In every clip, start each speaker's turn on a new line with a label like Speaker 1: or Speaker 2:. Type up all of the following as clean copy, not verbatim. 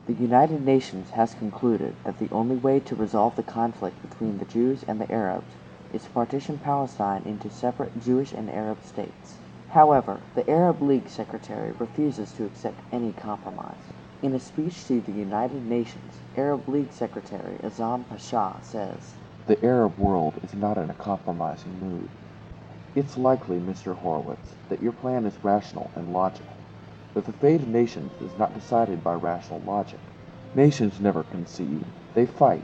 Speaker 1: The United Nations has concluded that the only way to resolve the conflict between the Jews and the Arabs is to partition Palestine into separate Jewish and Arab states. However, the Arab League Secretary refuses to accept any compromise. In a speech to the United Nations, Arab League Secretary Azam Pasha says,
Speaker 2: "The Arab world is not in a compromising mood. It's likely, Mr. Horowitz, that your plan is rational and logical, but the fate of nations is not decided by rational logic. Nations never concede, they fight.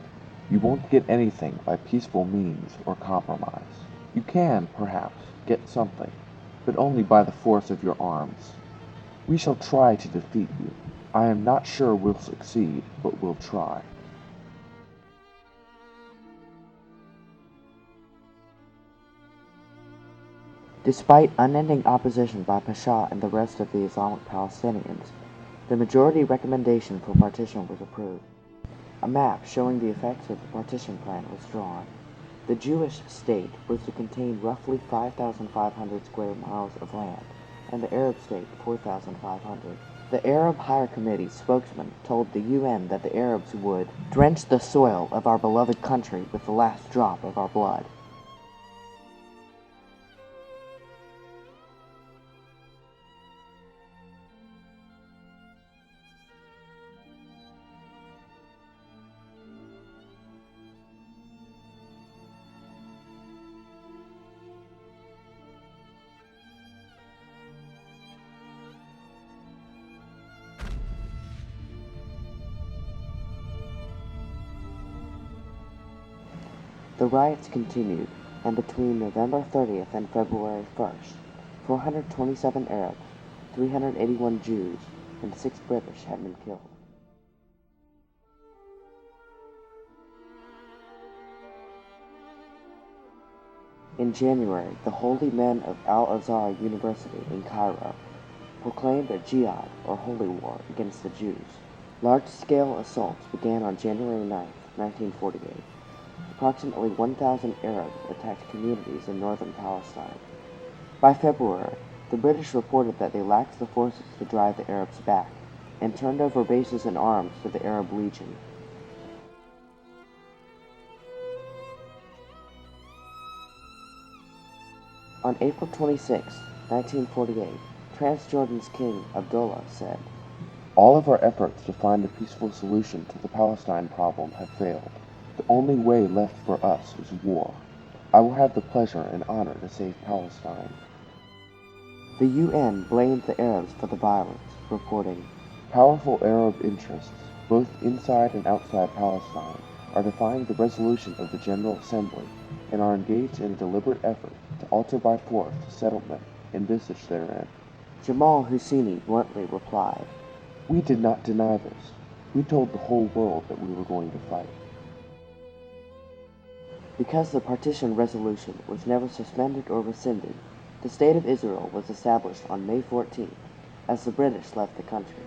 Speaker 2: You won't get anything by peaceful means or compromise. You can, perhaps, get something, but only by the force of your arms. We shall try to defeat you. I am not sure we'll succeed, but we'll try."
Speaker 1: Despite unending opposition by Pasha and the rest of the Islamic Palestinians, the majority recommendation for partition was approved. A map showing the effects of the Partition Plan was drawn. The Jewish state was to contain roughly 5,500 square miles of land, and the Arab state 4,500. The Arab Higher Committee spokesman told the UN that the Arabs would drench the soil of our beloved country with the last drop of our blood. The riots continued, and between November 30th and February 1st, 427 Arabs, 381 Jews, and 6 British had been killed. In January, the Holy Men of Al-Azhar University in Cairo proclaimed a jihad, or holy war, against the Jews. Large-scale assaults began on January 9, 1948. Approximately 1,000 Arabs attacked communities in northern Palestine. By February, the British reported that they lacked the forces to drive the Arabs back, and turned over bases and arms to the Arab Legion. On April 26, 1948, Transjordan's king, Abdullah, said,
Speaker 2: "All of our efforts to find a peaceful solution to the Palestine problem have failed. The only way left for us is war. I will have the pleasure and honor to save Palestine."
Speaker 1: The UN blamed the Arabs for the violence, reporting,
Speaker 2: "Powerful Arab interests, both inside and outside Palestine, are defying the resolution of the General Assembly and are engaged in a deliberate effort to alter by force the settlement envisaged therein."
Speaker 1: Jamal Husseini bluntly replied,
Speaker 2: "We did not deny this. We told the whole world that we were going to fight."
Speaker 1: Because the partition resolution was never suspended or rescinded, the State of Israel was established on May 14th, as the British left the country.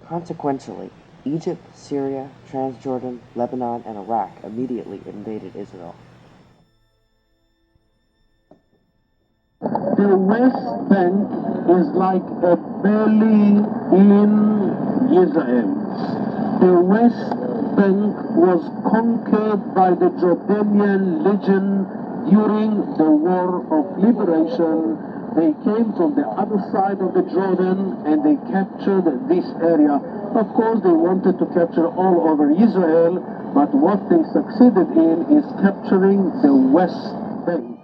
Speaker 1: Consequentially, Egypt, Syria, Transjordan, Lebanon, and Iraq immediately invaded Israel.
Speaker 3: The West Bank is like a belly in Israel. The West Bank was conquered by the Jordanian Legion during the War of Liberation. They came from the other side of the Jordan and they captured this area. Of course, they wanted to capture all over Israel, but what they succeeded in is capturing the West Bank.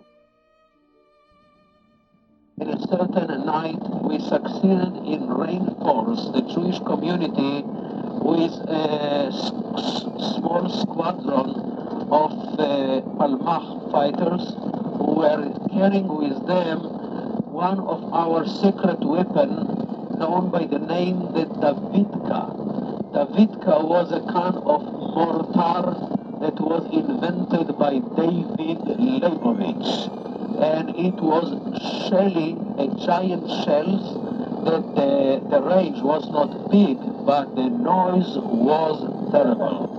Speaker 3: In a certain night, we succeeded in reinforce the Jewish community with a small squadron of Palmach fighters who were carrying with them one of our secret weapon known by the name the Davidka. Davidka was a kind of mortar that was invented by David Leibovitz, and it was shelling a giant shells that the range was not big, but the noise was terrible.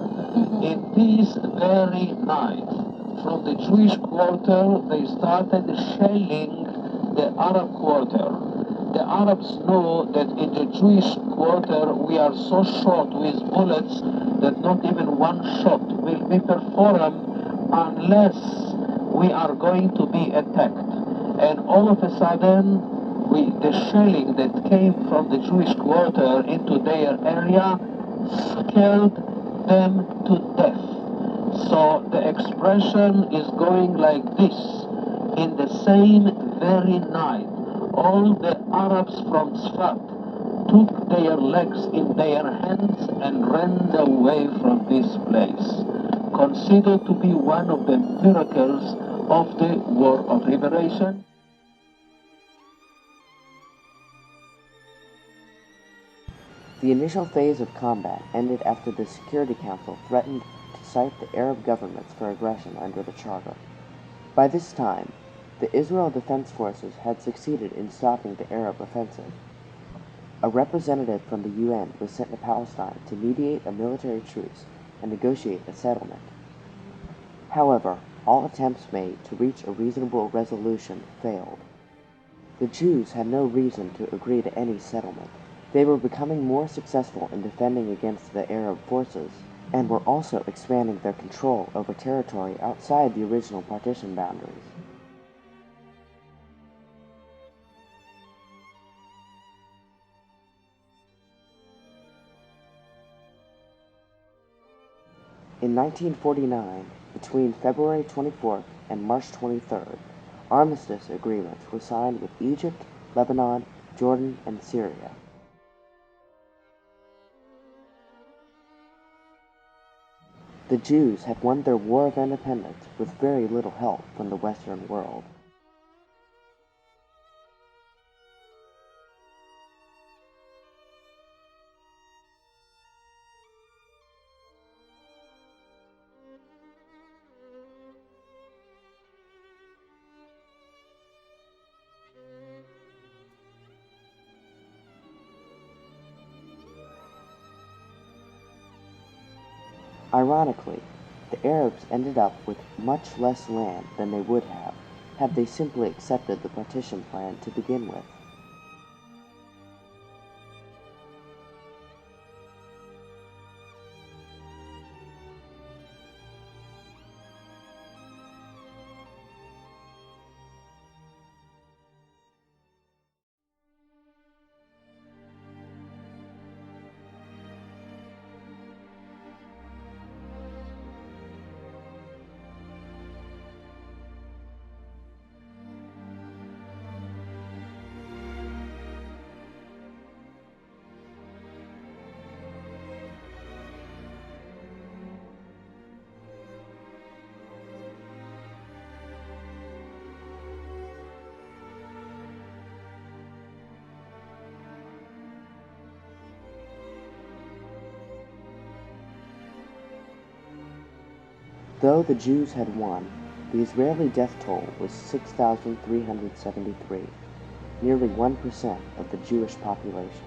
Speaker 3: In this very night, from the Jewish quarter, they started shelling the Arab quarter. The Arabs know that in the Jewish quarter we are so short with bullets that not even one shot will be performed unless we are going to be attacked. And all of a sudden, the shelling that came from the Jewish quarter into their area scared them to death. So the expression is going like this. In the same very night, all the Arabs from Sfat took their legs in their hands and ran away from this place, considered to be one of the miracles of the War of Liberation.
Speaker 1: The initial phase of combat ended after the Security Council threatened to cite the Arab governments for aggression under the Charter. By this time, the Israel Defense Forces had succeeded in stopping the Arab offensive. A representative from the UN was sent to Palestine to mediate a military truce and negotiate a settlement. However, all attempts made to reach a reasonable resolution failed. The Jews had no reason to agree to any settlement. They were becoming more successful in defending against the Arab forces, and were also expanding their control over territory outside the original partition boundaries. In 1949, between February 24th and March 23rd, armistice agreements were signed with Egypt, Lebanon, Jordan, and Syria. The Jews had won their war of independence with very little help from the Western world. Ironically, the Arabs ended up with much less land than they would have had they simply accepted the partition plan to begin with. Though the Jews had won, the Israeli death toll was 6,373, nearly 1% of the Jewish population.